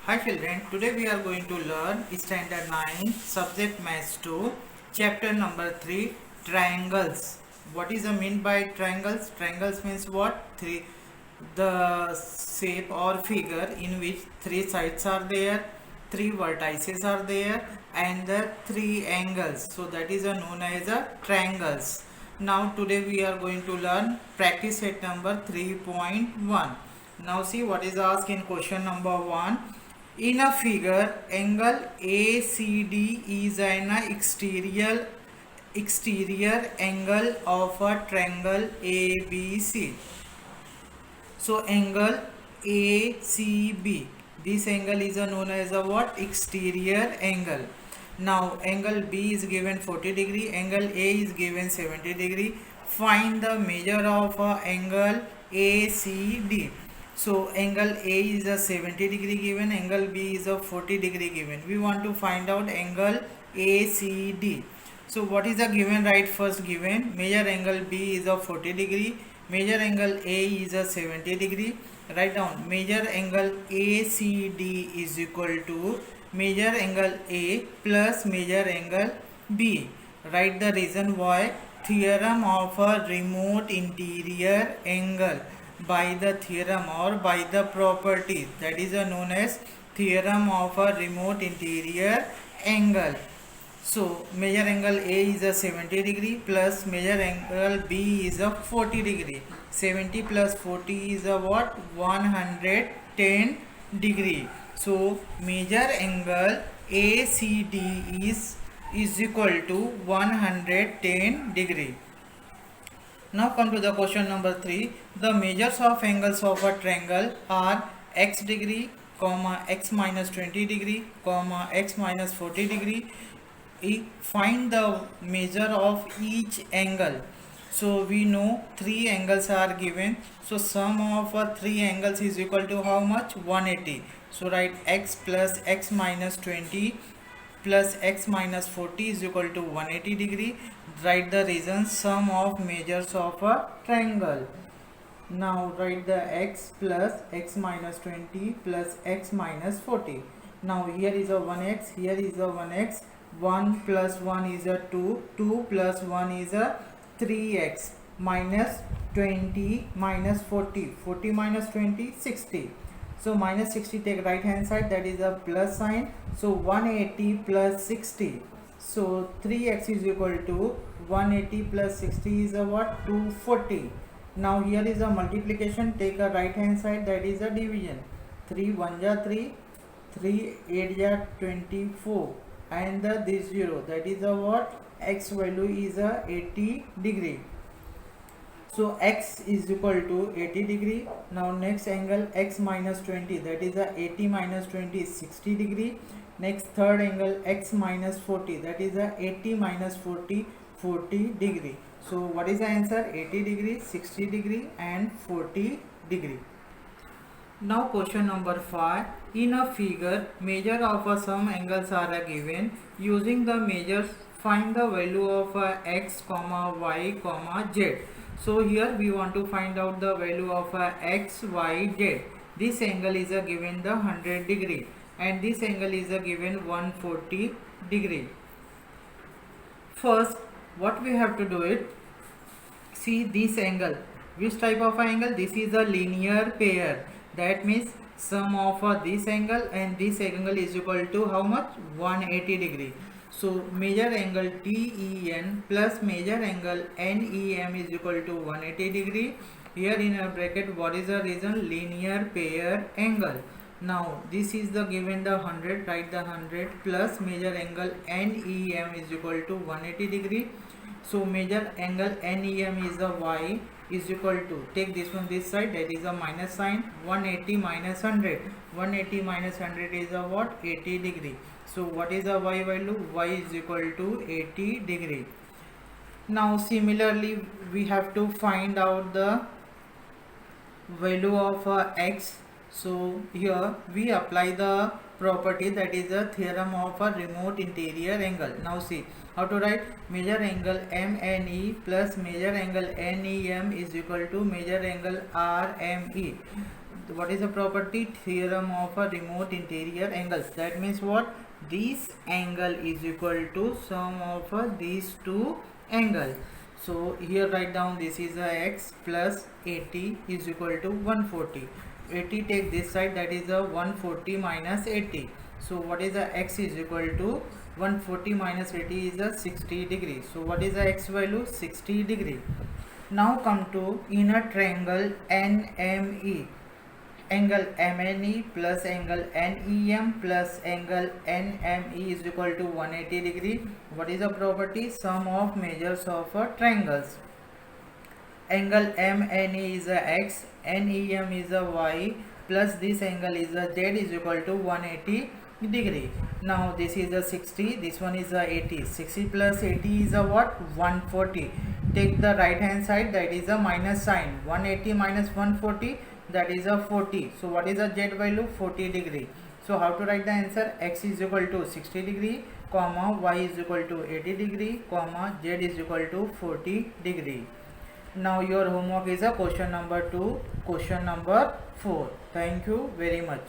Hi children, today we are going to learn Standard 9 Subject Maths 2 Chapter number 3 Triangles. What is the mean by triangles? Triangles means what? The shape or figure in which three sides are there, three vertices are there and the three angles. So that is known as a triangles. Now today we are going to learn practice set number 3.1. Now see what is asked in question number 1. In a figure, angle ACD is an exterior angle of a triangle ABC. So angle ACB, this angle is known as a what? Exterior angle. Now angle B is given 40 degree, angle A is given 70 degree. Find the measure of angle ACD. So angle A is a 70 degree given, angle B is a 40 degree given. We want to find out angle ACD. So what is the given? Right, first given measure angle B is a 40 degree, measure angle A is a 70 degree. Write down measure angle ACD is equal to measure angle A plus measure angle B. Write the reason why. Theorem of a remote interior angle, by the theorem or by the property, that is known as theorem of a remote interior angle. So measure angle A is a 70 degree plus measure angle B is a 40 degree. 70 plus 40 is a what? 110 degree. So measure angle ACD is equal to 110 degree. Now come to the question number 3. The measures of angles of a triangle are x degree, comma x minus 20 degree, comma x minus 40 degree. Find the measure of each angle. So we know three angles are given. So sum of three angles is equal to how much? 180. So write x plus x minus 20 plus x minus 40 is equal to 180 degree. Write the reason. Sum of measures of a triangle. Now write the x plus x minus 20 plus x minus 40. Now here is a 1x, here is a 1x. 1 plus 1 is a 2, 2 plus 1 is a 3x, minus 20 minus 40, 40 minus 20, 60. So minus 60, take right hand side, that is a plus sign. So 180 plus 60. So 3x is equal to 180 plus 60 is a what? 240. Now here is a multiplication, take a right hand side, that is a division. 3 1 ja 3, 3 8 ja 24. And this 0, that is a what? X value is a 80 degree. So x is equal to 80 degree. Now next angle x minus 20, that is a 80 minus 20 is 60 degree. Next third angle x minus 40, that is a 80 minus 40, 40 degree. So what is the answer? 80 degree, 60 degree and 40 degree. Now question number 5. In a figure, measure of some angles are given. Using the measures, find the value of x, y, z. So here we want to find out the value of x, y, z. This angle is given the 100 degree and this angle is given 140 degree. First, what we have to do it, see this angle. Which type of angle? This is a linear pair. That means sum of this angle and this angle is equal to how much? 180 degree. So measure angle TEN plus measure angle NEM is equal to 180 degree. Here in a bracket, what is the reason? Linear pair angle. Now this is the given the 100, write the 100 plus measure angle NEM is equal to 180 degree. So measure angle NEM is the y is equal to, take this one this side, that is a minus sign. 180 minus 100, 180 minus 100 is a what? 80 degree. So what is the y value? Y is equal to 80 degree. Now similarly we have to find out the value of x So here we apply the property, that is the theorem of a remote interior angle. Now see how to write. Measure angle MNE plus measure angle NEM is equal to measure angle RME. What is the property? Theorem of a remote interior angles. That means what? This angle is equal to sum of these two angles. So here write down, this is a x plus 80 is equal to 140. 80 take this side, that is a 140 minus 80. So what is the x is equal to 140 minus 80 is a 60 degree. So what is the x value? 60 degree. Now come to inner triangle NME. Angle MNE plus angle NEM plus angle NME is equal to 180 degree. What is the property? Sum of measures of triangles. Angle MNE is a x, NEM is a y, plus this angle is a z is equal to 180 degree. Now this is a 60, this one is a 80. 60 plus 80 is a what? 140. Take the right hand side, that is a minus sign. 180 minus 140, that is a 40. So what is the z value? 40 degree. So how to write the answer? X is equal to 60 degree, comma y is equal to 80 degree, comma z is equal to 40 degree. Now your homework is a question number 2, question number 4. Thank you very much.